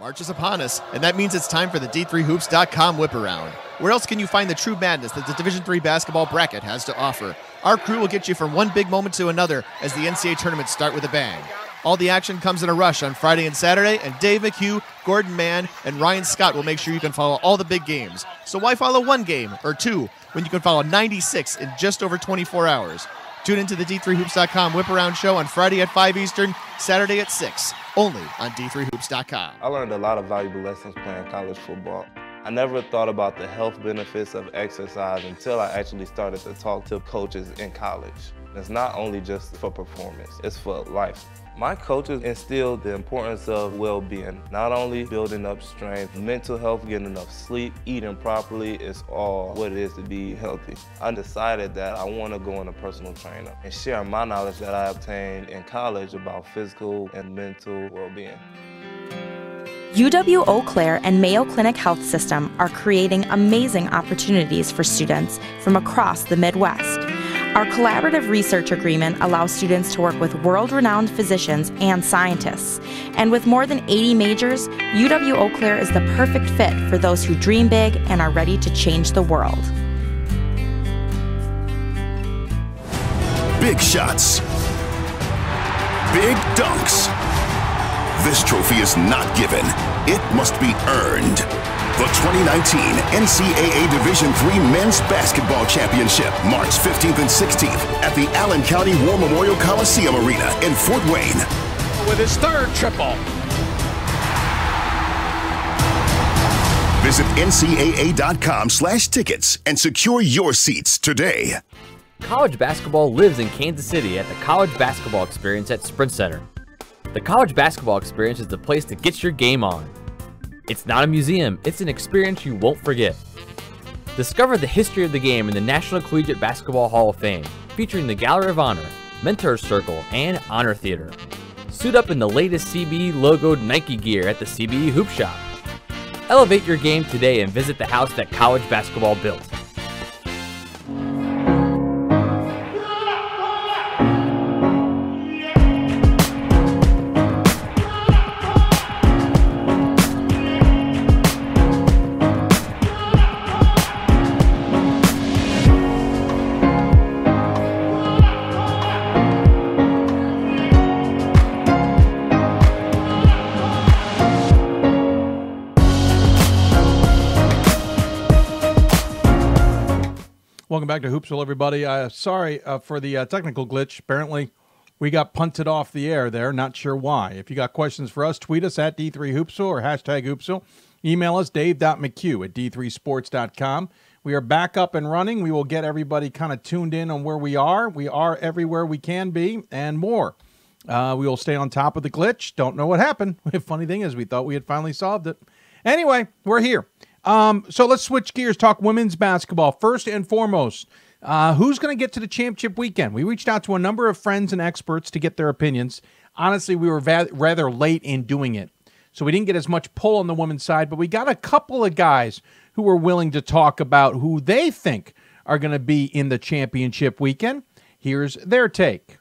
March is upon us, and that means it's time for the D3Hoops.com whip around. Where else can you find the true madness that the Division III basketball bracket has to offer? Our crew will get you from one big moment to another as the NCAA tournaments start with a bang. All the action comes in a rush on Friday and Saturday, and Dave McHugh, Gordon Mann, and Ryan Scott will make sure you can follow all the big games. So why follow one game or two when you can follow 96 in just over 24 hours? Tune into the D3Hoops.com whip around show on Friday at 5 Eastern, Saturday at 6, only on D3Hoops.com. I learned a lot of valuable lessons playing college football. I never thought about the health benefits of exercise until I actually started to talk to coaches in college. It's not only just for performance, it's for life. My coaches instilled the importance of well-being, not only building up strength, mental health, getting enough sleep, eating properly is all what it is to be healthy. I decided that I want to go on a personal trainer and share my knowledge that I obtained in college about physical and mental well-being. UW Eau Claire and Mayo Clinic Health System are creating amazing opportunities for students from across the Midwest. Our collaborative research agreement allows students to work with world-renowned physicians and scientists. And with more than 80 majors, UW Eau Claire is the perfect fit for those who dream big and are ready to change the world. Big shots. Big dunks. This trophy is not given. It must be earned. The 2019 NCAA Division III Men's Basketball Championship, March 15th and 16th at the Allen County War Memorial Coliseum Arena in Fort Wayne. With his third triple. Visit ncaa.com/tickets and secure your seats today. College basketball lives in Kansas City at the College Basketball Experience at Sprint Center. The College Basketball Experience is the place to get your game on. It's not a museum, it's an experience you won't forget. Discover the history of the game in the National Collegiate Basketball Hall of Fame, featuring the Gallery of Honor, Mentor Circle, and Honor Theater. Suit up in the latest CBE logoed Nike gear at the CBE Hoop Shop. Elevate your game today and visit the house that college basketball built. Welcome back to Hoopsville, everybody. Sorry for the technical glitch. Apparently, we got punted off the air there. Not sure why. If you got questions for us, tweet us at D3Hoopsville or hashtag Hoopsville. Email us, dave.mchugh@d3sports.com. We are back up and running. We will get everybody kind of tuned in on where we are. We are everywhere we can be and more. We will stay on top of the glitch. Don't know what happened. The funny thing is we thought we had finally solved it. Anyway, we're here. So let's switch gears, talk women's basketball. First and foremost, who's going to get to the championship weekend? We reached out to a number of friends and experts to get their opinions. Honestly, we were rather late in doing it, so we didn't get as much pull on the women's side, but we got a couple of guys who were willing to talk about who they think are going to be in the championship weekend. Here's their take.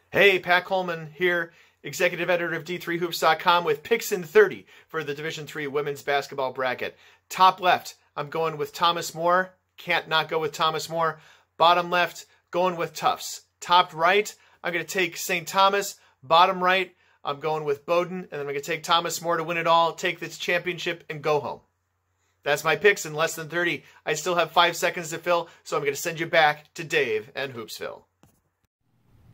Hey, Pat Coleman here, executive editor of D3Hoops.com with picks in 30 for the Division III women's basketball bracket. Top left, I'm going with Thomas More. Can't not go with Thomas More. Bottom left, going with Tufts. Top right, I'm going to take St. Thomas. Bottom right, I'm going with Bowdoin. And then I'm going to take Thomas More to win it all, take this championship, and go home. That's my picks in less than 30. I still have 5 seconds to fill, so I'm going to send you back to Dave and Hoopsville.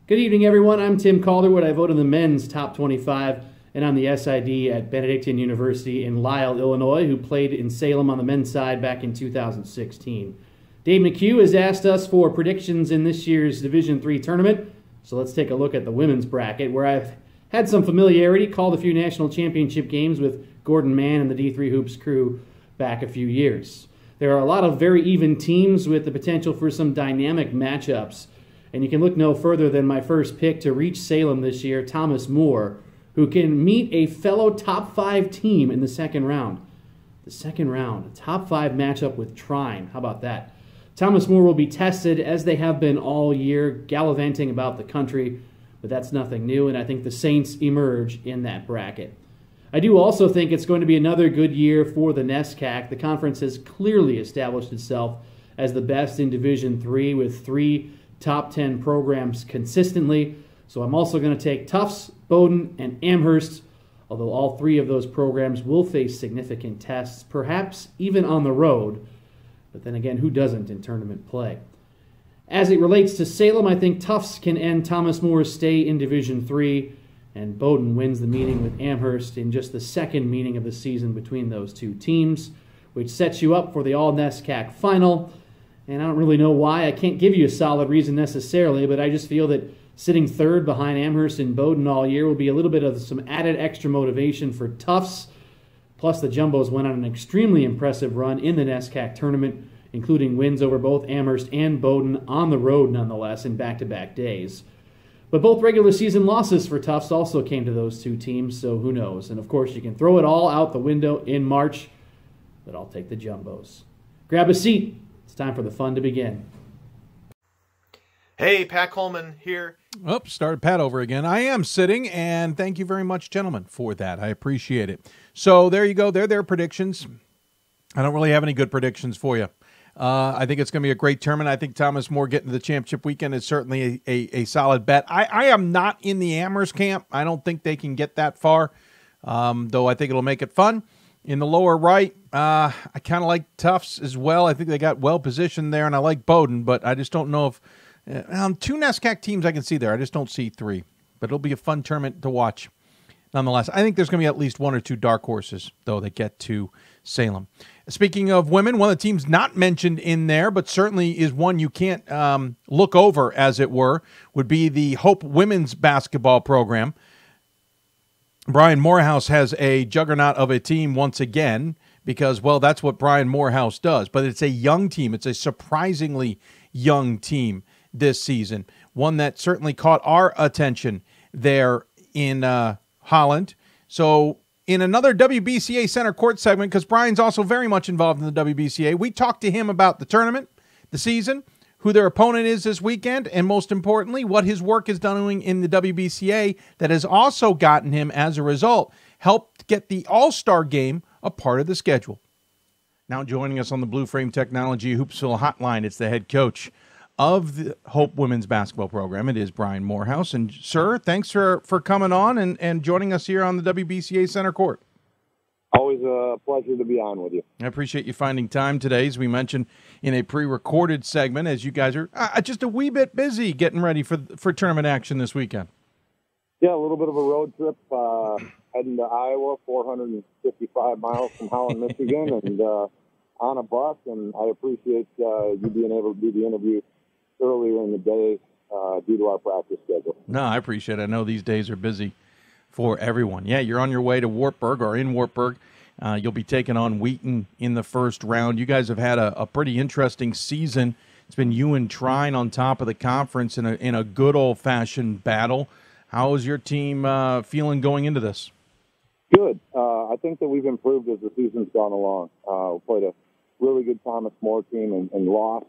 Good evening, everyone. I'm Tim Calderwood. I vote in the men's top 25, and I'm the SID at Benedictine University in Lisle, Illinois, who played in Salem on the men's side back in 2016. Dave McHugh has asked us for predictions in this year's Division III tournament, so let's take a look at the women's bracket, where I've had some familiarity, called a few national championship games with Gordon Mann and the D3 Hoops crew back a few years. There are a lot of very even teams with the potential for some dynamic matchups. And you can look no further than my first pick to reach Salem this year, Thomas More, who can meet a fellow top 5 team in the second round. The second round, a top 5 matchup with Trine. How about that? Thomas More will be tested, as they have been all year, gallivanting about the country, but that's nothing new, and I think the Saints emerge in that bracket. I do also think it's going to be another good year for the NESCAC. The conference has clearly established itself as the best in Division III with 3 top 10 programs consistently. So I'm also going to take Tufts, Bowdoin, and Amherst, although all 3 of those programs will face significant tests, perhaps even on the road. But then again, who doesn't in tournament play? As it relates to Salem, I think Tufts can end Thomas More's stay in Division III, and Bowdoin wins the meeting with Amherst in just the second meeting of the season between those 2 teams, which sets you up for the All-NESCAC final. And I don't really know why. I can't give you a solid reason necessarily, but I just feel that sitting third behind Amherst and Bowdoin all year will be a little bit of some added extra motivation for Tufts. Plus, the Jumbos went on an extremely impressive run in the NESCAC tournament, including wins over both Amherst and Bowdoin on the road nonetheless in back-to-back days. But both regular season losses for Tufts also came to those 2 teams, so who knows? And of course, you can throw it all out the window in March, but I'll take the Jumbos. Grab a seat. It's time for the fun to begin. Hey, Pat Coleman here. Oops, started Pat over again. I am sitting, and thank you very much, gentlemen, for that. I appreciate it. So there you go. They're their predictions. I don't really have any good predictions for you. I think it's going to be a great tournament. I think Thomas More getting to the championship weekend is certainly a solid bet. I am not in the Amherst camp. I don't think they can get that far, though I think it'll make it fun. In the lower right, I kind of like Tufts as well. I think they got well positioned there, and I like Bowdoin, but I just don't know if 2 NESCAC teams I can see there. I just don't see 3, but it'll be a fun tournament to watch. Nonetheless, I think there's going to be at least 1 or 2 dark horses, though, that get to Salem. Speaking of women, one of the teams not mentioned in there, but certainly is one you can't look over, as it were, would be the Hope women's basketball program. Brian Morehouse has a juggernaut of a team once again because, well, that's what Brian Morehouse does. But it's a young team. It's a surprisingly young team this season, one that certainly caught our attention there in Holland. So in another WBCA Center Court segment, because Brian's also very much involved in the WBCA, we talked to him about the tournament, the season, who their opponent is this weekend, and most importantly, what his work is doing in the WBCA that has also gotten him, as a result, helped get the All-Star game a part of the schedule. Now joining us on the Blue Frame Technology Hoopsville Hotline, it's the head coach of the Hope women's basketball program. It is Brian Morehouse. And, sir, thanks for coming on and joining us here on the WBCA Center Court. Always a pleasure to be on with you. I appreciate you finding time today, as we mentioned in a pre-recorded segment, as you guys are just a wee bit busy getting ready for tournament action this weekend. Yeah, a little bit of a road trip heading to Iowa, 455 miles from Holland, Michigan, and on a bus. And I appreciate you being able to do the interview earlier in the day due to our practice schedule. No, I appreciate it. I know these days are busy for everyone. Yeah, you're on your way to Wartburg or in Wartburg. You'll be taking on Wheaton in the first round. You guys have had a pretty interesting season. It's been you and Trine on top of the conference in a good old-fashioned battle. How is your team feeling going into this? Good. I think that we've improved as the season's gone along. We played a really good Thomas More team and lost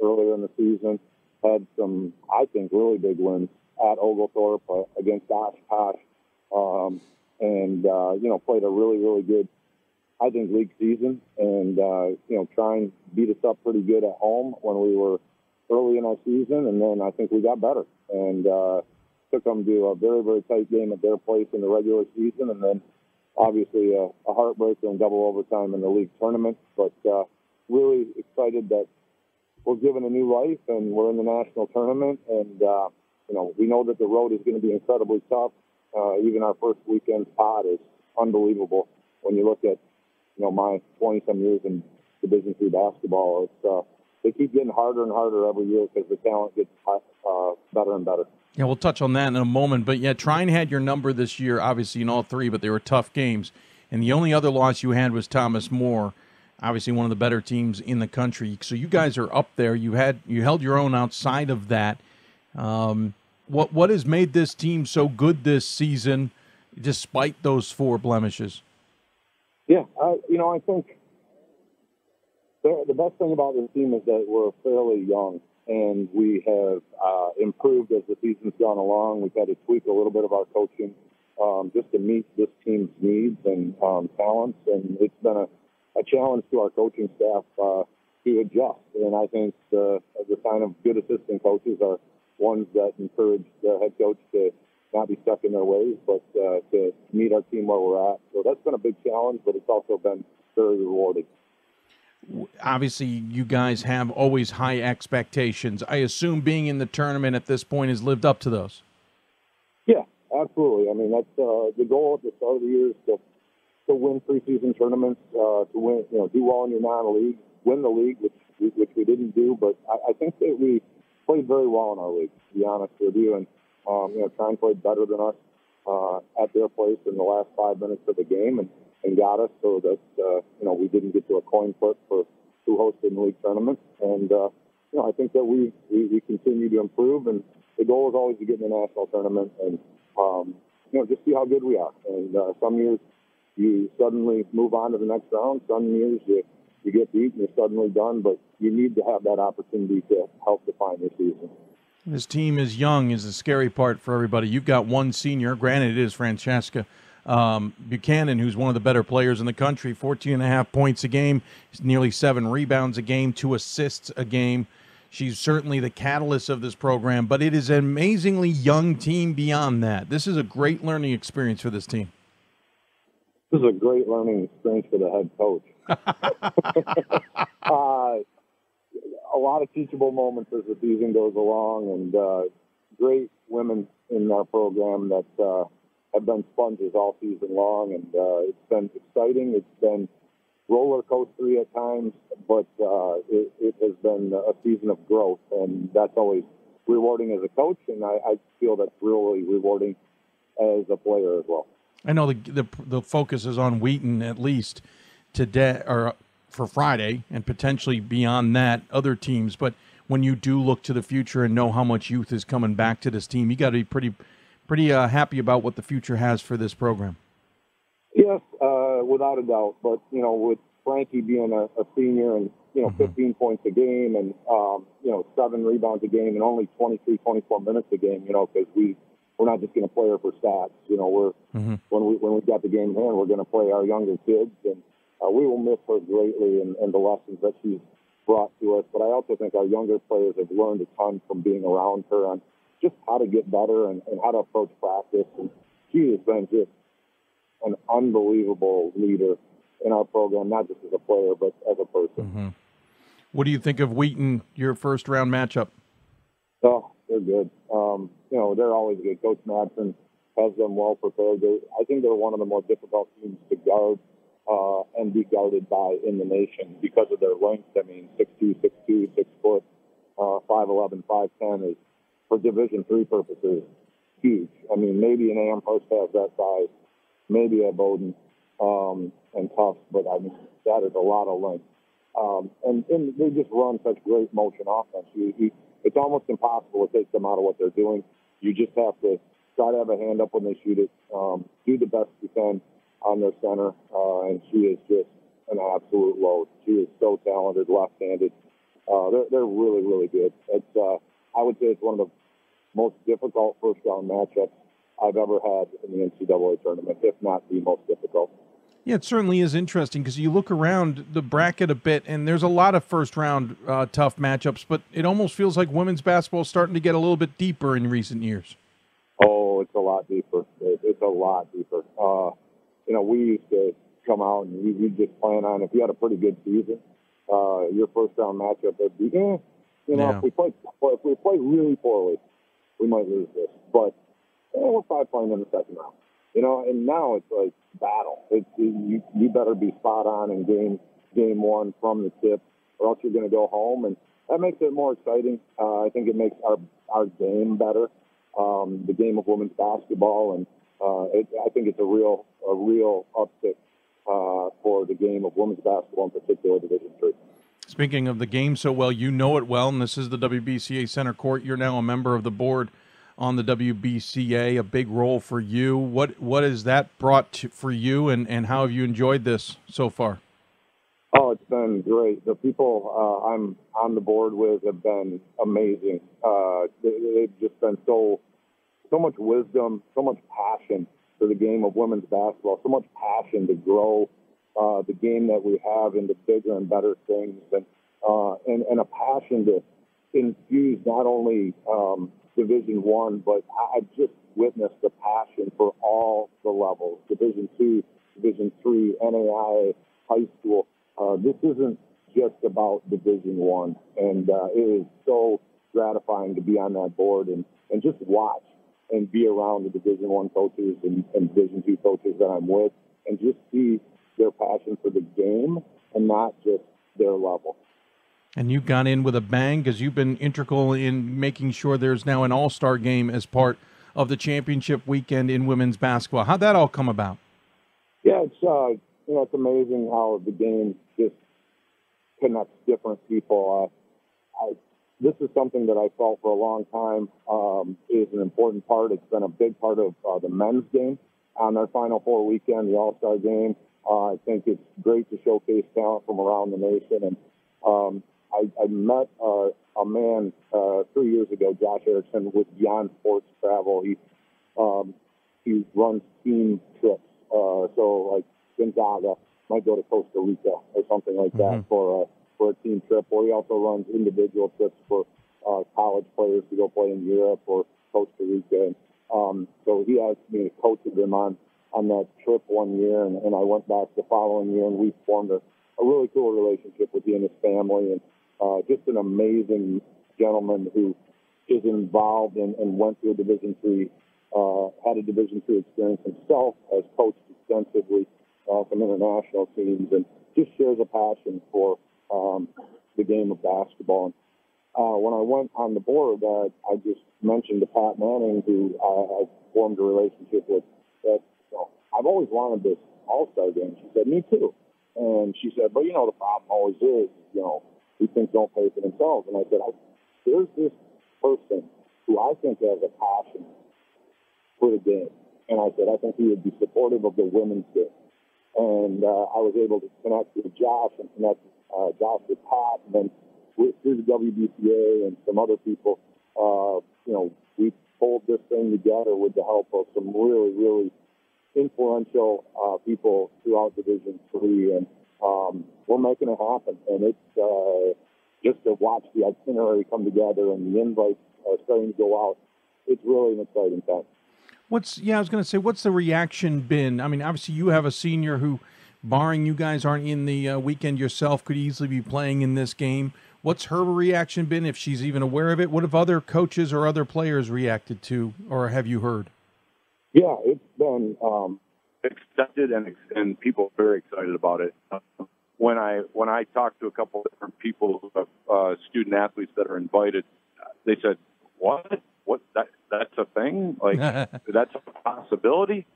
earlier in the season. Had some, I think, really big wins at Oglethorpe against Oshkosh. Played a really, really good, I think, league season. And, Trine beat us up pretty good at home when we were early in our season. And then I think we got better and took them to a very, very tight game at their place in the regular season. And then obviously a heartbreaker in double overtime in the league tournament. But really excited that we're given a new life and we're in the national tournament. And, we know that the road is going to be incredibly tough. Even our first weekend pod is unbelievable. When you look at, my 20-some years in Division III basketball, they keep getting harder and harder every year because the talent gets better and better. Yeah, we'll touch on that in a moment. But, yeah, Trine had your number this year, obviously, in all 3, but they were tough games. And the only other loss you had was Thomas More, obviously one of the better teams in the country. So you guys are up there. You held your own outside of that. What has made this team so good this season, despite those 4 blemishes? Yeah, I think the best thing about this team is that we're fairly young, and we have improved as the season's gone along. We've had to tweak a little bit of our coaching just to meet this team's needs and talents. And it's been a challenge to our coaching staff to adjust. And I think the sign of good assistant coaches are ones that encourage the head coach to not be stuck in their ways, but to meet our team where we're at. So that's been a big challenge, but it's also been very rewarding. Obviously, you guys have always high expectations. I assume being in the tournament at this point has lived up to those. Yeah, absolutely. I mean, that's the goal at the start of the year is to win preseason tournaments, to win, do well in your non-league, win the league, which we didn't do. But I think that we played very well in our league, to be honest with you, and Trine played better than us at their place in the last 5 minutes of the game, and got us so that we didn't get to a coin flip for who hosted the league tournament. And I think that we continue to improve, and the goal is always to get in the national tournament and just see how good we are. And some years you suddenly move on to the next round. Some years you get beat and you're suddenly done. But you need to have that opportunity to help define your season. This team is young is the scary part for everybody. You've got one senior. Granted, it is Francesca Buchanan, who's one of the better players in the country, 14.5 points a game, nearly 7 rebounds a game, 2 assists a game. She's certainly the catalyst of this program, but it is an amazingly young team beyond that. This is a great learning experience for this team. This is a great learning experience for the head coach. A lot of teachable moments as the season goes along, and great women in our program that have been sponges all season long, and it's been exciting. It's been roller coastery at times, but it has been a season of growth, and that's always rewarding as a coach, and I feel that's really rewarding as a player as well. I know the focus is on Wheaton at least today or for Friday, and potentially beyond that other teams. But when you do look to the future and know how much youth is coming back to this team, you got to be pretty happy about what the future has for this program. Yes, without a doubt. But with Frankie being a senior and 15 points a game and 7 rebounds a game and only 23, 24 minutes a game, because we're not just going to play her for stats. We're when we got the game in hand, we're going to play our younger kids, and we will miss her greatly and the lessons that she's brought to us. But I also think our younger players have learned a ton from being around her on just how to get better and how to approach practice. And she has been just an unbelievable leader in our program, not just as a player, but as a person. What do you think of Wheaton, your first-round matchup? Oh, they're good. They're always good. Coach Madsen has them well prepared. I think they're one of the more difficult teams to guard and be guarded by in the nation because of their length. I mean, 6'2", 6'2", 6 foot, 5'11", 5'10" is, for Division III purposes, huge. I mean, maybe an Amherst has that size, maybe a Bowdoin and Tufts, but I mean, that is a lot of length. And they just run such great motion offense. It's almost impossible to take them out of what they're doing. You just have to try to have a hand up when they shoot it, do the best you can on their center, and she is just an absolute load. She is so talented, left-handed. They're really, really good. I would say it's one of the most difficult first-round matchups I've ever had in the NCAA tournament, if not the most difficult. Yeah, it certainly is interesting because you look around the bracket a bit, and there's a lot of first-round tough matchups, but it almost feels like women's basketball is starting to get a little bit deeper in recent years. Oh, it's a lot deeper. It's a lot deeper. We used to come out and we just plan on, if you had a pretty good season, your first-round matchup would be, if we play really poorly, we might lose this. But we're probably playing in the second round. And now it's like battle. You better be spot on in game one from the tip, or else you're going to go home, and that makes it more exciting. I think it makes our game better, the game of women's basketball, and I think it's a real uptick for the game of women's basketball, in particular, Division III. Speaking of the game so well, you know it well, and this is the WBCA Center Court. You're now a member of the board on the WBCA, a big role for you. What has that brought for you, and how have you enjoyed this so far? Oh, it's been great. The people I'm on the board with have been amazing. They've just been so much wisdom, so much passion for the game of women's basketball, so much passion to grow the game that we have into bigger and better things, and a passion to infuse not only Division I, but I've just witnessed the passion for all the levels, Division II, Division III, NAIA, high school. This isn't just about Division I, and it is so gratifying to be on that board and just watch and be around the Division I coaches and Division II coaches that I'm with, and just see their passion for the game and not just their level. And you got in with a bang because you've been integral in making sure there's now an all-star game as part of the championship weekend in women's basketball. How'd that all come about? Yeah, it's amazing how the game just connects different people. This is something that I felt for a long time is an important part. It's been a big part of the men's game on their Final Four weekend, the All-Star game. I think it's great to showcase talent from around the nation. And I met a man 3 years ago, Josh Erickson, with Beyond Sports Travel. He runs team trips. So like Gonzaga might go to Costa Rica or something like that for a team trip. Or he also runs individual trips for college players to go play in Europe or Costa Rica. So he asked me to coach with him on that trip one year, and I went back the following year, and we formed a really cool relationship with he and his family, and just an amazing gentleman who is involved and went through a Division III, had a Division III experience himself, has coached extensively some international teams, and just shares a passion for the game of basketball. When I went on the board, I just mentioned to Pat Manning, who I formed a relationship with, that I've always wanted this All-Star game. She said, me too. And she said, but the problem always is, these things don't pay for themselves. And I said, there's this person who I think has a passion for the game. And I said, I think he would be supportive of the women's game. And I was able to connect with Josh and connect Josh with Pat, and then through the WBCA and some other people, we pulled this thing together with the help of some really, really influential people throughout Division III, and we're making it happen. And it's just to watch the itinerary come together and the invites are starting to go out. It's really an exciting time. I was going to say, what's the reaction been? I mean, obviously you have a senior who, barring you guys aren't in the weekend yourself, could easily be playing in this game. What's her reaction been, if she's even aware of it? What have other coaches or other players reacted to, or have you heard? Yeah, it's been accepted, and people are very excited about it. When I talked to a couple of different people, student athletes that are invited, they said, "What? That's a thing? Like that's a possibility?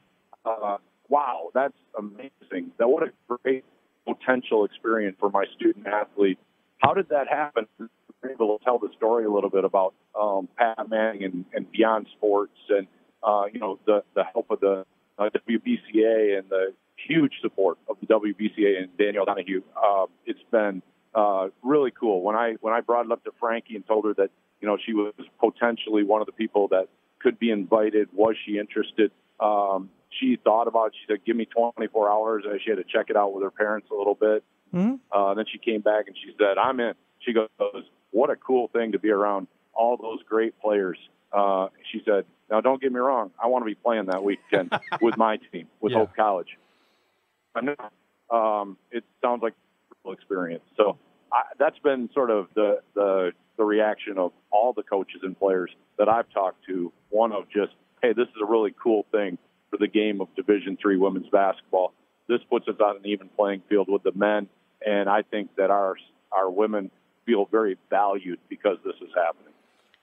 Wow, that's amazing! What a great potential experience for my student athlete. How did that happen?" We're able to tell the story a little bit about Pat Manning and Beyond Sports, and the help of the WBCA and the huge support of the WBCA and Danielle Donahue. It's been really cool. When I brought it up to Frankie and told her that she was potentially one of the people that could be invited, was she interested? She thought about it. She said, "Give me 24 hours." She had to check it out with her parents a little bit. Mm-hmm. Then she came back and she said, "I'm in." She goes, "What a cool thing to be around all those great players." She said, "Now, don't get me wrong. I want to be playing that weekend with my team, with Hope College." But no, it sounds like a real experience. So that's been sort of the reaction of all the coaches and players that I've talked to. One of just, hey, this is a really cool thing for the game of Division III women's basketball. This puts us on an even playing field with the men, and I think that our women feel very valued because this is happening.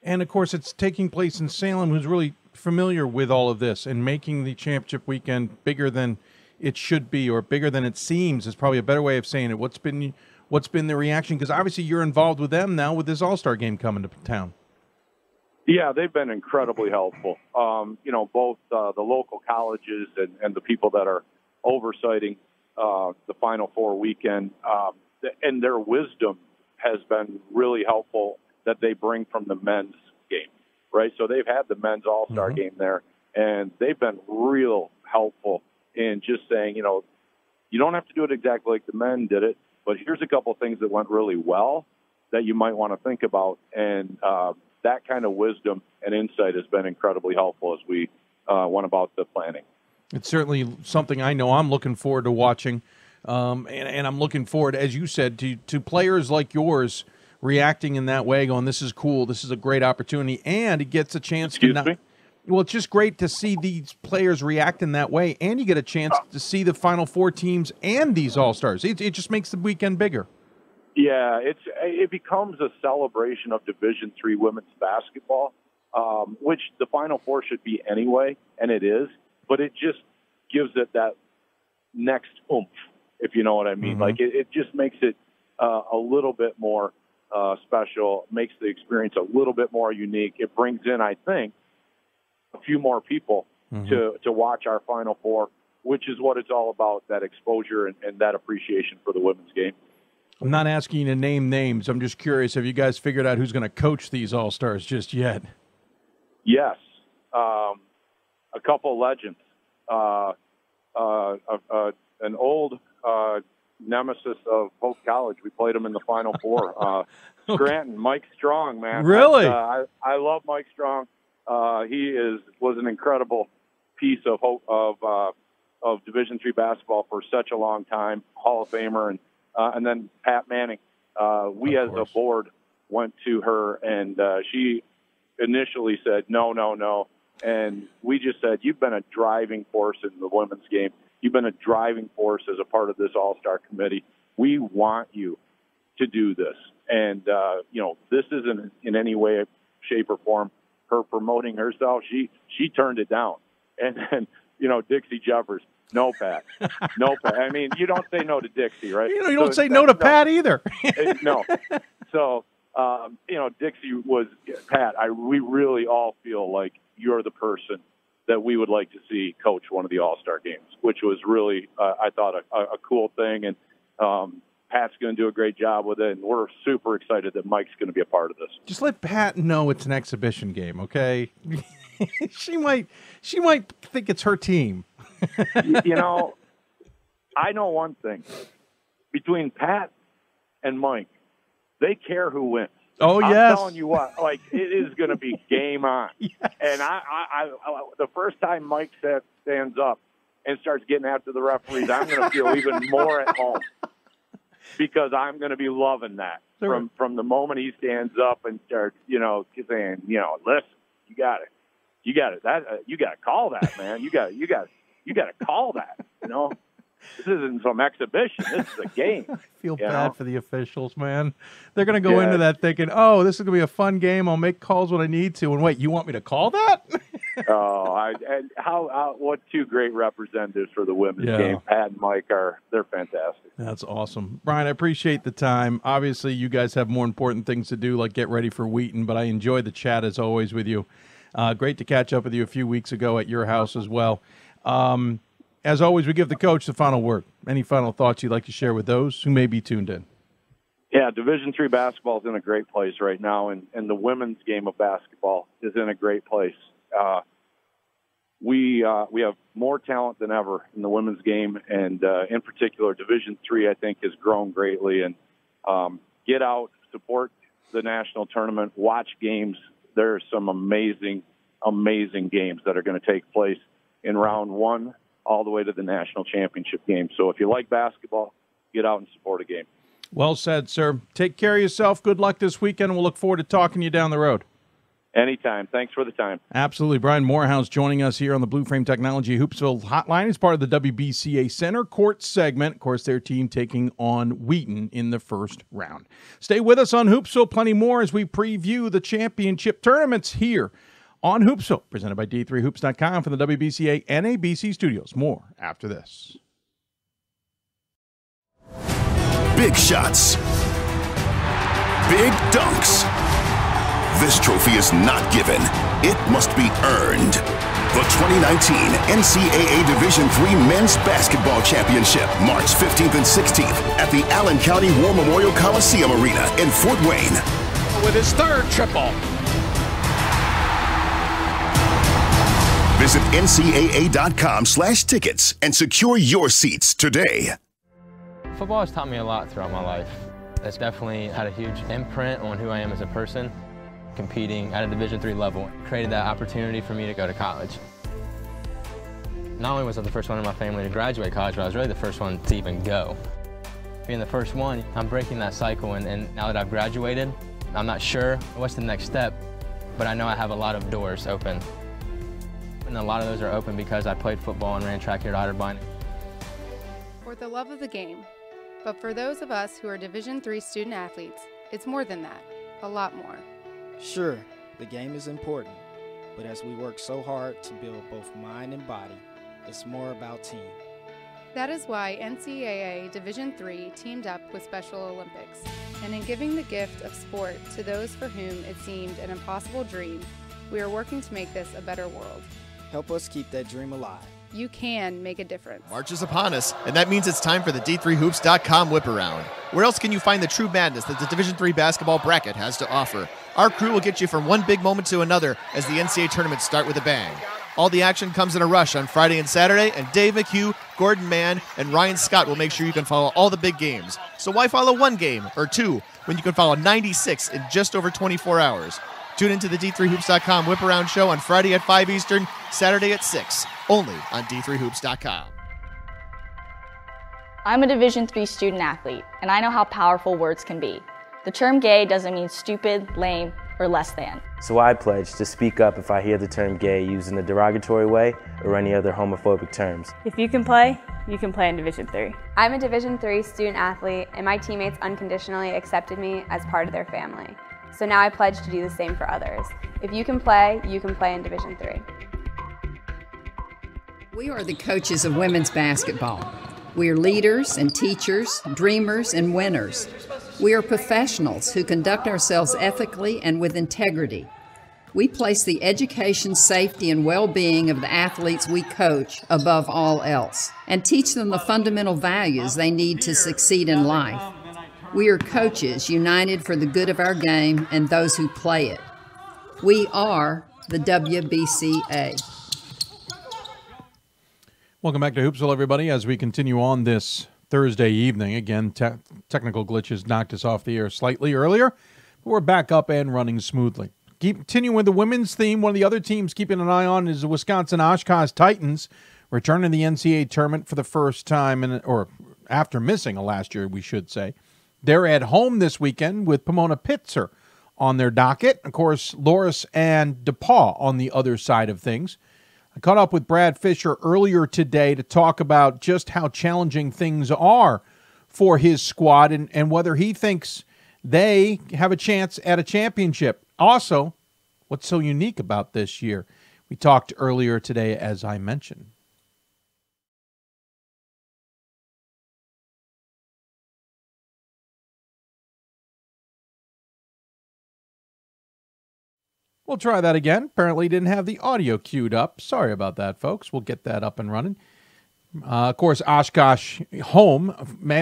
And, of course, it's taking place in Salem, who's really familiar with all of this, and making the championship weekend bigger than it should be, or bigger than it seems is probably a better way of saying it. What's been the reaction? Because obviously you're involved with them now with this All-Star game coming to town. Yeah, they've been incredibly helpful. Both the local colleges and the people that are oversighting the Final Four weekend, and their wisdom has been really helpful that they bring from the men's game, right? So they've had the men's All-Star game there, and they've been real helpful in just saying, you know, you don't have to do it exactly like the men did it, but here's a couple of things that went really well that you might want to think about. And that kind of wisdom and insight has been incredibly helpful as we went about the planning. It's certainly something I know I'm looking forward to watching. And I'm looking forward, as you said, to players like yours reacting in that way, going, this is cool, this is a great opportunity, and it gets a chance Excuse to me? Well, it's just great to see these players react in that way, and you get a chance to see the Final Four teams and these All-Stars. It just makes the weekend bigger. Yeah, it becomes a celebration of Division III women's basketball, which the Final Four should be anyway, and it is, but it just gives it that next oomph, if you know what I mean. Mm-hmm. Like, it just makes it a little bit more special, makes the experience a little bit more unique. It brings in, I think, a few more people to watch our Final Four, which is what it's all about, that exposure and that appreciation for the women's game. I'm not asking you to name names. I'm just curious, have you guys figured out who's going to coach these All-Stars just yet? Yes. A couple legends. An old nemesis of Hope College. We played him in the Final Four. Scranton, Mike Strong, man. Really? I love Mike Strong. He was an incredible piece of Division III basketball for such a long time, Hall of Famer, and then Pat Manning. We as a board went to her, and she initially said, no. And we just said, you've been a driving force in the women's game. You've been a driving force as a part of this All-Star committee. We want you to do this. And, this isn't in any way, shape, or form her promoting herself. She turned it down. And then, Dixie Jeffers, no, Pat. No, Pat. I mean, you don't say no to Dixie, right? You don't say no to Pat either. No. So, Dixie was, Pat, we really all feel like you're the person that we would like to see coach one of the All-Star games, which was really, I thought, a cool thing. And Pat's going to do a great job with it, and we're super excited that Mike's going to be a part of this. Just let Pat know it's an exhibition game, okay? She might think it's her team. I know one thing. Between Pat and Mike, they care who wins. Oh, yes. I'm telling you what, it is going to be game on. Yes. And I, the first time Mike stands up and starts getting after the referees, I'm going to feel even more at home because I'm going to be loving that from the moment he stands up and starts, saying, listen, you got it. You got it. You got to call that, man. You got to call that. This isn't some exhibition. This is a game. I feel bad for the officials, man. They're going to go into that thinking, oh, this is going to be a fun game. I'll make calls when I need to. And wait, you want me to call that? What two great representatives for the women's game. Pat and Mike they're fantastic. That's awesome. Brian, I appreciate the time. Obviously, you guys have more important things to do, like get ready for Wheaton, but I enjoy the chat as always with you. Great to catch up with you a few weeks ago at your house as well. As always, we give the coach the final word. Any final thoughts you'd like to share with those who may be tuned in? Yeah, Division III basketball is in a great place right now, and the women's game of basketball is in a great place. We have more talent than ever in the women's game, and in particular, Division III, I think, has grown greatly. And get out, support the national tournament, watch games. There are some amazing, amazing games that are going to take place in round one all the way to the national championship game. So if you like basketball, get out and support a game. Well said, sir. Take care of yourself. Good luck this weekend. We'll look forward to talking to you down the road. Anytime. Thanks for the time. Absolutely. Brian Morehouse joining us here on the Blue Frame Technology Hoopsville Hotline. He's part of the WBCA Center Court segment. Of course, their team taking on Wheaton in the first round. Stay with us on Hoopsville. Plenty more as we preview the championship tournaments here on Hoopsville, presented by D3Hoops.com from the WBCA NABC Studios. More after this. Big shots. Big dunks. This trophy is not given. It must be earned. The 2019 NCAA Division III Men's Basketball Championship, March 15th and 16th at the Allen County War Memorial Coliseum Arena in Fort Wayne. With his third triple. Visit ncaa.com/tickets and secure your seats today. Football has taught me a lot throughout my life. It's definitely had a huge imprint on who I am as a person. Competing at a Division III level created that opportunity for me to go to college. Not only was I the first one in my family to graduate college, but I was really the first one to even go. Being the first one, I'm breaking that cycle, and now that I've graduated, I'm not sure what's the next step, but I know I have a lot of doors open. And a lot of those are open because I played football and ran track here at Otterbein. For the love of the game. But for those of us who are Division III student athletes, it's more than that, a lot more. Sure, the game is important, but as we work so hard to build both mind and body, it's more about team. That is why NCAA Division III teamed up with Special Olympics, and in giving the gift of sport to those for whom it seemed an impossible dream, we are working to make this a better world. Help us keep that dream alive. You can make a difference. March is upon us, and that means it's time for the D3Hoops.com whip around. Where else can you find the true madness that the Division III basketball bracket has to offer? Our crew will get you from one big moment to another as the NCAA tournaments start with a bang. All the action comes in a rush on Friday and Saturday, and Dave McHugh, Gordon Mann, and Ryan Scott will make sure you can follow all the big games. So why follow one game or two when you can follow 96 in just over 24 hours? Tune into the D3Hoops.com whip around show on Friday at 5 Eastern, Saturday at 6, only on D3Hoops.com. I'm a Division III student athlete, and I know how powerful words can be. The term gay doesn't mean stupid, lame, or less than. So I pledge to speak up if I hear the term gay used in a derogatory way or any other homophobic terms. If you can play in Division III. I'm a Division III student athlete, and my teammates unconditionally accepted me as part of their family. So now I pledge to do the same for others. If you can play in Division III. We are the coaches of women's basketball. We are leaders and teachers, dreamers and winners. We are professionals who conduct ourselves ethically and with integrity. We place the education, safety, and well-being of the athletes we coach above all else and teach them the fundamental values they need to succeed in life. We are coaches united for the good of our game and those who play it. We are the WBCA. Welcome back to Hoopsville, everybody, as we continue on this Thursday evening. Again, technical glitches knocked us off the air slightly earlier, but we're back up and running smoothly. Continuing with the women's theme, one of the other teams keeping an eye on is the Wisconsin Oshkosh Titans, returning to the NCAA tournament for the first time, or after missing a last year, we should say. They're at home this weekend with Pomona Pitzer on their docket. Of course, Loris and DePaul on the other side of things. I caught up with Brad Fisher earlier today to talk about just how challenging things are for his squad and whether he thinks they have a chance at a championship. Also, what's so unique about this year? We talked earlier today, as I mentioned. We'll try that again. Apparently didn't have the audio queued up. Sorry about that, folks. We'll get that up and running. Of course, Oshkosh home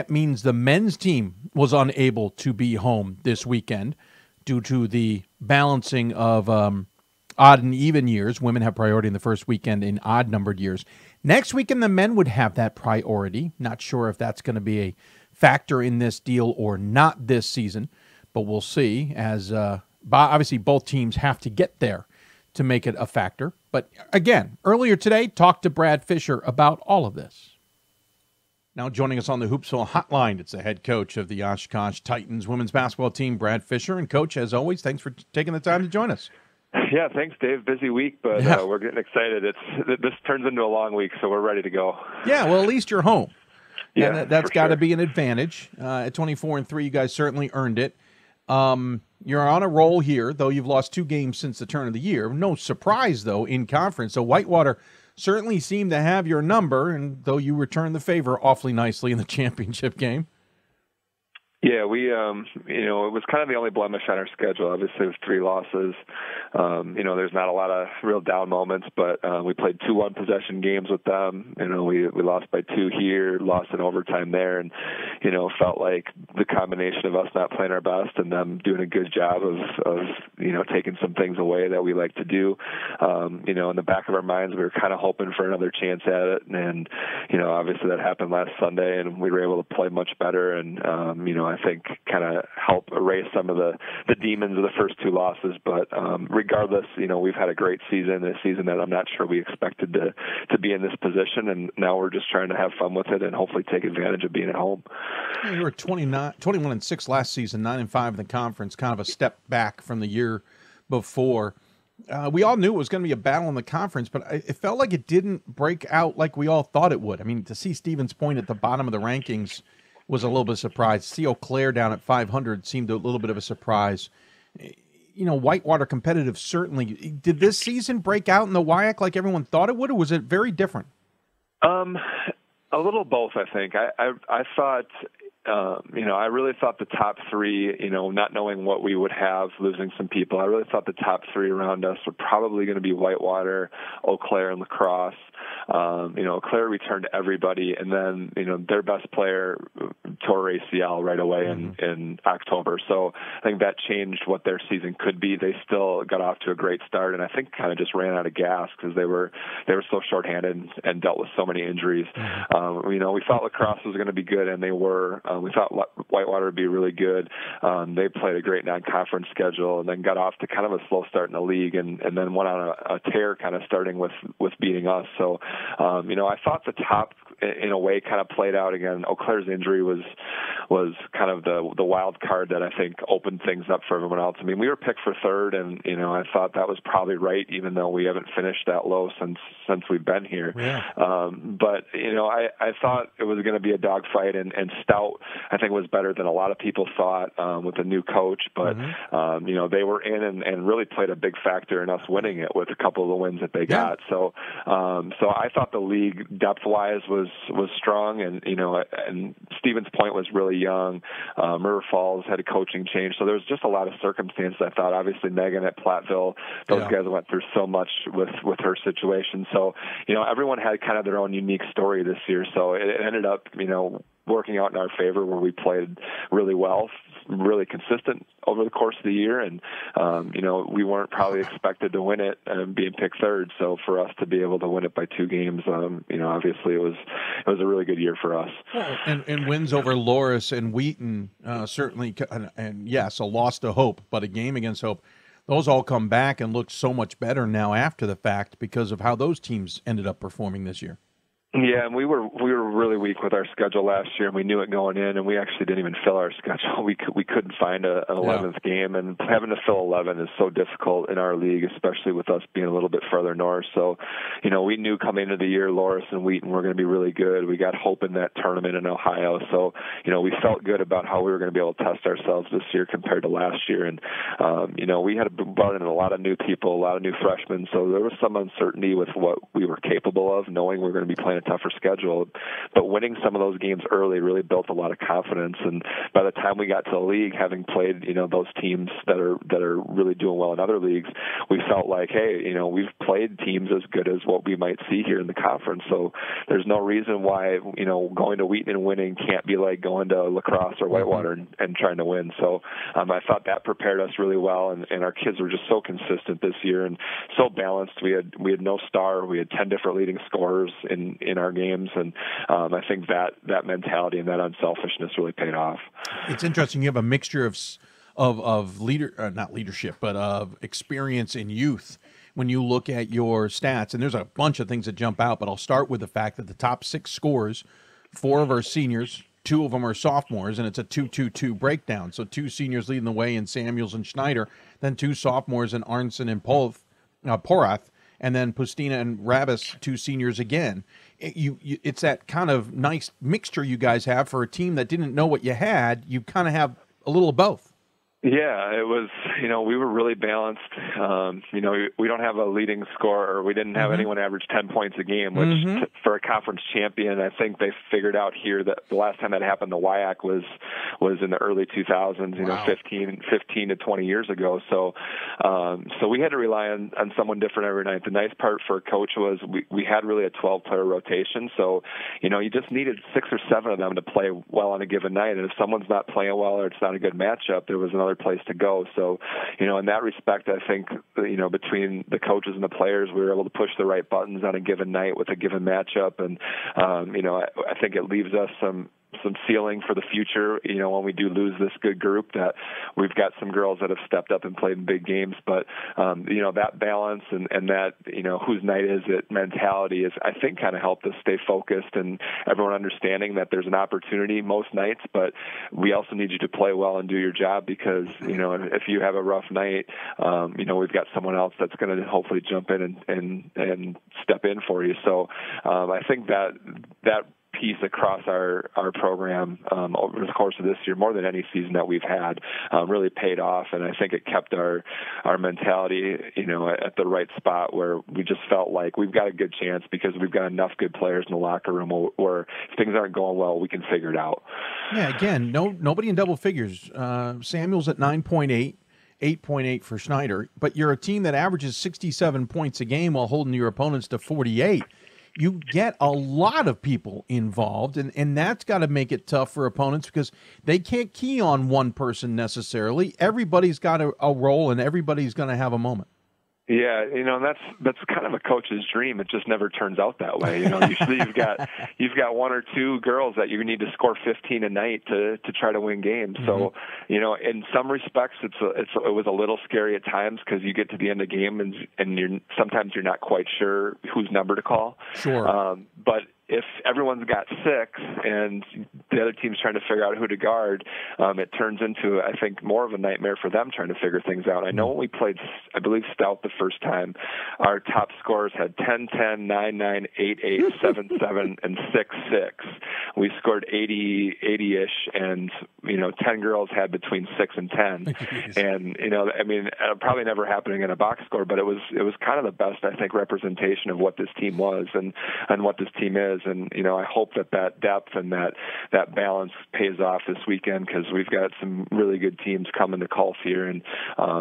means the men's team was unable to be home this weekend due to the balancing of odd and even years. Women have priority in the first weekend in odd-numbered years. Next weekend, the men would have that priority. Not sure if that's going to be a factor in this deal or not this season, but we'll see as obviously both teams have to get there to make it a factor. But again, earlier today, talked to Brad Fisher about all of this. Now joining us on the Hoopsville hotline, it's the head coach of the Oshkosh Titans women's basketball team, Brad Fisher. And Coach, as always, thanks for taking the time to join us. Yeah, thanks, Dave. Busy week, but we're getting excited. This turns into a long week, so we're ready to go. Yeah, well, at least you're home. Yeah, and that's got to be an advantage. At 24-3, you guys certainly earned it. You're on a roll here, though you've lost 2 games since the turn of the year. No surprise, though, in conference. So Whitewater certainly seemed to have your number, and though you returned the favor awfully nicely in the championship game. Yeah, we, it was kind of the only blemish on our schedule. Obviously, with 3 losses, there's not a lot of real down moments, but we played 2 one-possession games with them. We lost by 2 here, lost in overtime there, and, felt like the combination of us not playing our best and them doing a good job of taking some things away that we like to do. In the back of our minds, we were kind of hoping for another chance at it, and, obviously that happened last Sunday, and we were able to play much better, and, I think kind of help erase some of the demons of the first 2 losses. But regardless, we've had a great season, a season that I'm not sure we expected to be in this position, and now we're just trying to have fun with it and hopefully take advantage of being at home. You were 21-6 last season, 9-5 in the conference, kind of a step back from the year before. We all knew it was going to be a battle in the conference, but it felt like it didn't break out like we all thought it would. I mean, to see Stevens Point at the bottom of the rankings was a little bit of a surprise. See Eau Claire down at 500 seemed a little bit of a surprise. Whitewater competitive, certainly. Did this season break out in the WIAC like everyone thought it would, or was it very different? A little both, I think. I thought, I really thought the top 3, not knowing what we would have, losing some people, I really thought the top 3 around us were probably going to be Whitewater, Eau Claire, and La Crosse. Eau Claire returned everybody, and then, their best player tore ACL right away in October. So I think that changed what their season could be. They still got off to a great start, and I think kind of just ran out of gas because they were so shorthanded and dealt with so many injuries. We thought La Crosse was going to be good, and they were. We thought Whitewater would be really good. They played a great non-conference schedule and then got off to kind of a slow start in the league and then went on a tear kind of starting with beating us. So, I thought the top, in a way, kind of played out again. Eau Claire's injury was kind of the wild card that I think opened things up for everyone else. I mean, we were picked for 3rd, and, I thought that was probably right, even though we haven't finished that low since we've been here. Yeah. But, I thought it was going to be a dogfight, and Stout, I think, was better than a lot of people thought with a new coach. But, they were in and really played a big factor in us winning it with a couple of the wins that they got. So I thought the league depth-wise was strong, and Stevens Point was really young. River Falls had a coaching change. So there was just a lot of circumstances, I thought. Obviously, Megan at Platteville, those guys went through so much with her situation. So, everyone had kind of their own unique story this year. So it ended up, working out in our favor where we played really well, really consistent over the course of the year. And, we weren't probably expected to win it and being picked 3rd. So for us to be able to win it by 2 games, obviously it was a really good year for us. And wins over Loris and Wheaton, certainly, and yes, a loss to Hope, but a game against Hope. Those all come back and look so much better now after the fact because of how those teams ended up performing this year. Yeah, and we were really weak with our schedule last year, and we knew it going in, and we actually didn't even fill our schedule. We couldn't find an 11th game, and having to fill 11 is so difficult in our league, especially with us being a little bit further north. So, we knew coming into the year Loris and Wheaton were going to be really good. We got hope in that tournament in Ohio. So, we felt good about how we were going to be able to test ourselves this year compared to last year. And, we had brought in a lot of new people, a lot of new freshmen, so there was some uncertainty with what we were capable of, knowing we were going to be playing a tougher schedule, but winning some of those games early really built a lot of confidence. And by the time we got to the league, having played, those teams that are really doing well in other leagues, we felt like, hey, we've played teams as good as what we might see here in the conference. So there's no reason why, going to Wheaton and winning can't be like going to La Crosse or Whitewater and trying to win. So I thought that prepared us really well, and our kids were just so consistent this year and so balanced. We had no star. We had 10 different leading scorers in our games, and I think that mentality and that unselfishness really paid off. It's interesting. You have a mixture of not leadership, but of experience in youth when you look at your stats, and there's a bunch of things that jump out, but I'll start with the fact that the top 6 scorers, 4 of our seniors, 2 of them are sophomores, and it's a 2-2-2 breakdown. So 2 seniors leading the way in Samuels and Schneider, then 2 sophomores in Arnson and Porath, and then Pustina and Rabbis, 2 seniors again. It's that kind of nice mixture you guys have for a team that didn't know what you had. You kind of have a little of both. Yeah, it was, we were really balanced. We don't have a leading scorer. We didn't have anyone average 10 points a game, which for a conference champion, I think they figured out here that the last time that happened, the WIAC was in the early 2000s, 15 to 20 years ago. So we had to rely on someone different every night. The nice part for a coach was we had really a 12-player rotation. So, you just needed 6 or 7 of them to play well on a given night. And if someone's not playing well or it's not a good matchup, there was another place to go. So, in that respect, I think, between the coaches and the players, we were able to push the right buttons on a given night with a given matchup. And, I think it leaves us some ceiling for the future, when we do lose this good group, that we've got some girls that have stepped up and played in big games. But, that balance and that, whose night is it mentality is, I think, kind of helped us stay focused and everyone understanding that there's an opportunity most nights, but we also need you to play well and do your job because, if you have a rough night, we've got someone else that's going to hopefully jump in and step in for you. So I think that piece across our program over the course of this year, more than any season that we've had, really paid off, and I think it kept our mentality, at the right spot where we just felt like we've got a good chance because we've got enough good players in the locker room where if things aren't going well, we can figure it out. Yeah, again, nobody in double figures. Samuel's at 9.8. 8.8 for Schneider, but you're a team that averages 67 points a game while holding your opponents to 48. You get a lot of people involved, and that's got to make it tough for opponents because they can't key on one person necessarily. Everybody's got a role, and everybody's going to have a moment. Yeah, that's kind of a coach's dream. It just never turns out that way. Usually you've got 1 or 2 girls that you need to score 15 a night to try to win games. So, in some respects, it was a little scary at times because you get to the end of the game and sometimes you're not quite sure whose number to call. Sure. But if everyone's got 6 and the other team's trying to figure out who to guard, it turns into, I think, more of a nightmare for them trying to figure things out. I know when we played, I believe, Stout the first time, our top scorers had 10-10, 9-9, 8-8, 7-7, and 6-6. We scored 80-ish, and, 10 girls had between 6 and 10. And, probably never happening in a box score, but it was kind of the best, I think, representation of what this team was and what this team is. And, I hope that depth and that balance pays off this weekend because we've got some really good teams coming to Colf here, and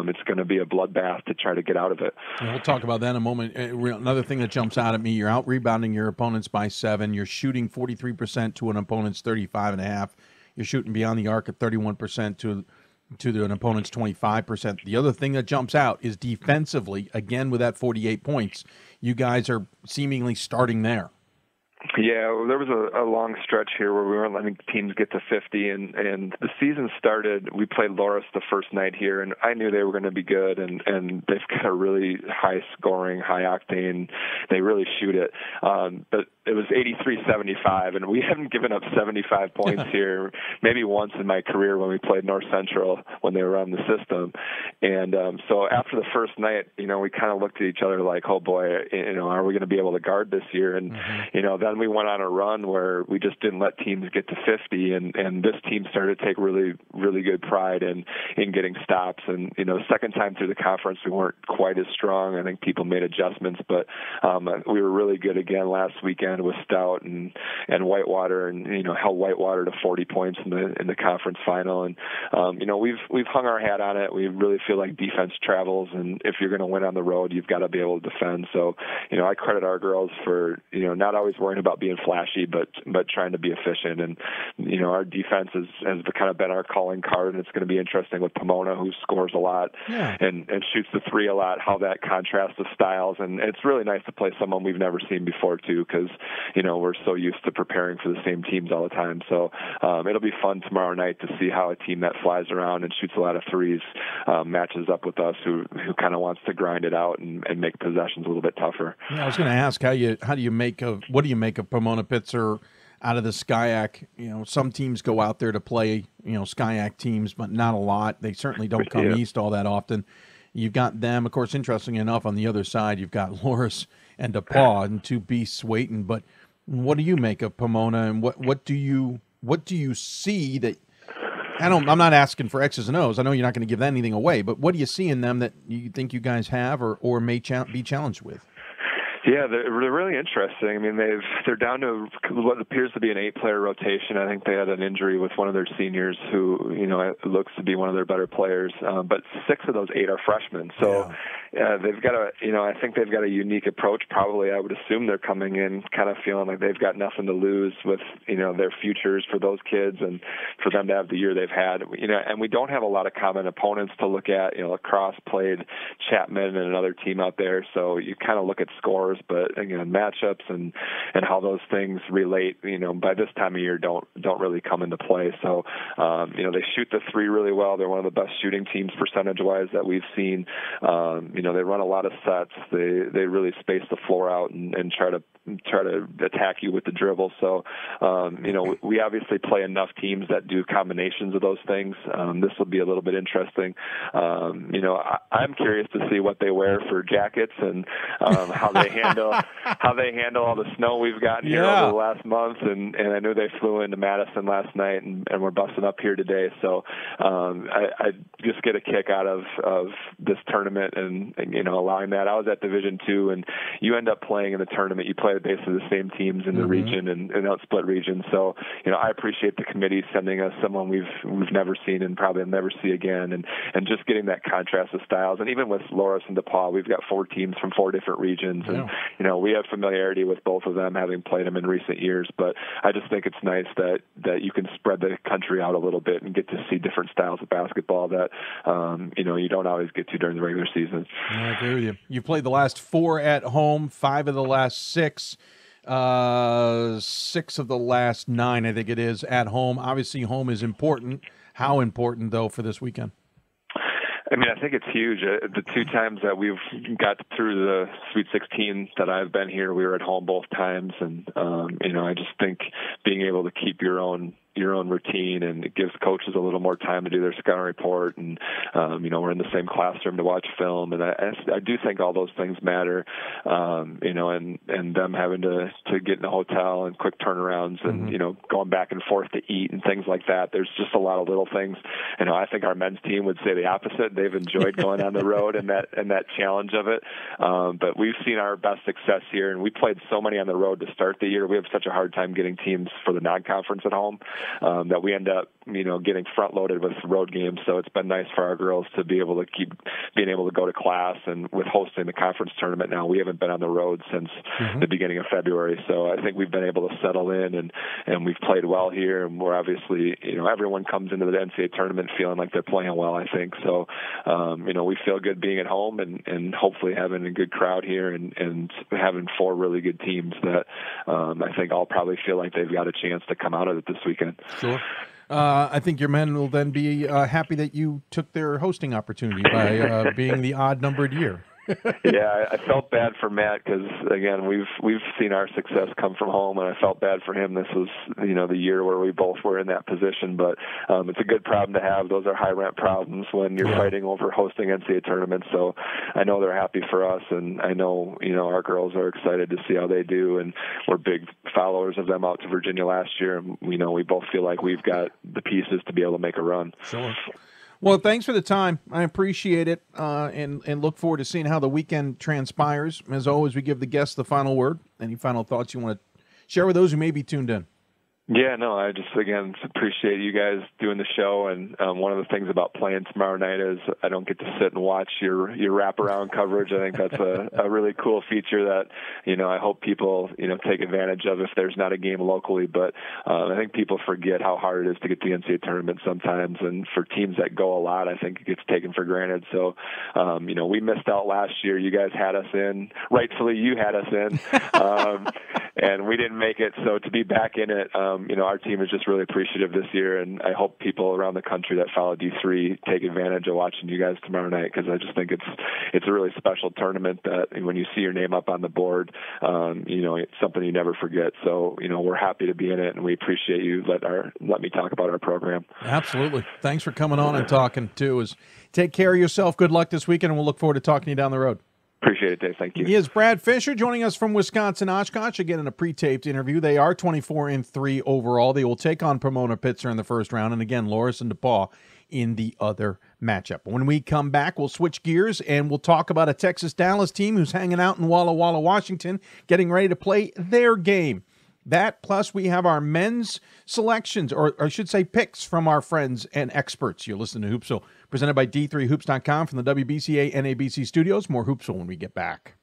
it's going to be a bloodbath to try to get out of it. And we'll talk about that in a moment. Another thing that jumps out at me, you're out-rebounding your opponents by 7. You're shooting 43% to an opponent's 35.5. You're shooting beyond the arc at 31% to an opponent's 25%. The other thing that jumps out is defensively, again with that 48 points, you guys are seemingly starting there. Yeah, well, there was a long stretch here where we weren't letting teams get to 50, and the season started, we played Loris the first night here, and I knew they were going to be good, and they've got a really high-scoring, high-octane, they really shoot it. But it was 83-75, and we haven't given up 75 points here, maybe once in my career when we played North Central when they were on the system. And so after the first night, we kind of looked at each other like, oh boy, are we going to be able to guard this year? And, then we went on a run where we just didn't let teams get to 50, and this team started to take really, really good pride in getting stops. And, the second time through the conference, we weren't quite as strong. I think people made adjustments, but we were really good again last weekend with Stout and Whitewater, and held Whitewater to 40 points in the conference final. And we've hung our hat on it. We really feel like defense travels, and if you're going to win on the road, you've got to be able to defend. So I credit our girls for not always worrying about being flashy, but trying to be efficient. And our defense has kind of been our calling card, and it's going to be interesting with Pomona, who scores a lot and shoots the 3 a lot, how that contrasts with styles. And it's really nice to play someone we've never seen before too, because we're so used to preparing for the same teams all the time. So it'll be fun tomorrow night to see how a team that flies around and shoots a lot of 3s matches up with us, who kind of wants to grind it out and make possessions a little bit tougher. Yeah, I was going to ask what do you make of Pomona Pitzer out of the SCIAC? Some teams go out there to play SCIAC teams, but not a lot. They certainly don't come east all that often. You've got them, of course. Interesting enough, on the other side, you've got Loris and DePaul and 2 beasts waiting. But what do you make of Pomona, and what do you see that I'm not asking for X's and O's. I know you're not going to give anything away, but what do you see in them that you think you guys have or may be challenged with? Yeah, they're really interesting. I mean, they're down to what appears to be an 8-player rotation. I think they had an injury with one of their seniors who, looks to be one of their better players. But 6 of those 8 are freshmen. So they've got I think they've got a unique approach. Probably, I would assume they're coming in kind of feeling like they've got nothing to lose with, their futures for those kids and for them to have the year they've had. And we don't have a lot of common opponents to look at. Lacrosse played Chapman and another team out there. So you kind of look at scores, but again, matchups and how those things relate, by this time of year don't really come into play. So, they shoot the 3 really well. They're one of the best shooting teams percentage-wise that we've seen. They run a lot of sets. They really space the floor out and try to attack you with the dribble. So, we obviously play enough teams that do combinations of those things. This will be a little bit interesting. I'm curious to see what they wear for jackets and how they handle all the snow we've gotten here over the last month. And I knew they flew into Madison last night and we're busting up here today. So I just get a kick out of this tournament and allowing that. I was at Division II, and you end up playing in the tournament. You play basically the same teams in the region and out split region. So I appreciate the committee sending us someone we've never seen and probably will never see again, and just getting that contrast of styles. And even with Loras and DePaul, we've got 4 teams from 4 different regions, and we have familiarity with both of them, having played them in recent years. But I just think it's nice that you can spread the country out a little bit and get to see different styles of basketball that you don't always get to during the regular season. I agree with you. You played the last 4 at home, 5 of the last 6. 6 of the last 9, I think it is, at home. Obviously, home is important. How important, though, for this weekend? I mean, I think it's huge. The 2 times that we've got through the Sweet 16 that I've been here, we were at home both times. And, I just think being able to keep your own routine, and it gives coaches a little more time to do their scouting report, and we're in the same classroom to watch film, and I do think all those things matter, and them having to get in a hotel and quick turnarounds and going back and forth to eat and things like that. There's just a lot of little things. I think our men's team would say the opposite. They've enjoyed going on the road and that challenge of it, but we've seen our best success here, and we played so many on the road to start the year. We have such a hard time getting teams for the non-conference at home. That we end up, getting front-loaded with road games. So it's been nice for our girls to be able to keep being able to go to class. And with hosting the conference tournament now, we haven't been on the road since the beginning of February. So I think we've been able to settle in, and we've played well here. And we're obviously, everyone comes into the NCAA tournament feeling like they're playing well, I think. So, we feel good being at home and hopefully having a good crowd here and having 4 really good teams that I think all probably feel like they've got a chance to come out of it this weekend. Sure. I think your men will then be happy that you took their hosting opportunity by being the odd-numbered year. Yeah, I felt bad for Matt because, again, we've seen our success come from home, and I felt bad for him. This was, the year where we both were in that position, but it's a good problem to have. Those are high-rent problems when you're fighting over hosting NCAA tournaments, so I know they're happy for us, and I know, our girls are excited to see how they do, and we're big followers of them out to Virginia last year, and we both feel like we've got the pieces to be able to make a run. Sure. Well, thanks for the time. I appreciate it, and look forward to seeing how the weekend transpires. As always, we give the guests the final word. Any final thoughts you want to share with those who may be tuned in? Yeah, no, I just, again, appreciate you guys doing the show. And one of the things about playing tomorrow night is I don't get to sit and watch your wraparound coverage. I think that's a really cool feature that, I hope people, take advantage of if there's not a game locally. But I think people forget how hard it is to get to the NCAA tournament sometimes. And for teams that go a lot, I think it gets taken for granted. So, we missed out last year. You guys had us in. Rightfully, you had us in. And we didn't make it. So to be back in it, our team is just really appreciative this year, and I hope people around the country that follow D3 take advantage of watching you guys tomorrow night, because I just think it's a really special tournament that when you see your name up on the board, it's something you never forget. So, we're happy to be in it, and we appreciate you let me talk about our program. Absolutely. Thanks for coming on and talking, too. Take care of yourself. Good luck this weekend, and we'll look forward to talking to you down the road. Appreciate it, Dave. Thank you. He is Brad Fisher joining us from Wisconsin Oshkosh, again in a pre-taped interview. They are 24-3 overall. They will take on Pomona Pitzer in the first round, and again, Loris and DePaul in the other matchup. When we come back, we'll switch gears and we'll talk about a Texas Dallas team who's hanging out in Walla Walla, Washington, getting ready to play their game. That, plus we have our men's selections, or I should say picks from our friends and experts. You're listening to Hoopsville, presented by D3Hoops.com from the WBCA NABC Studios. More Hoopsville when we get back.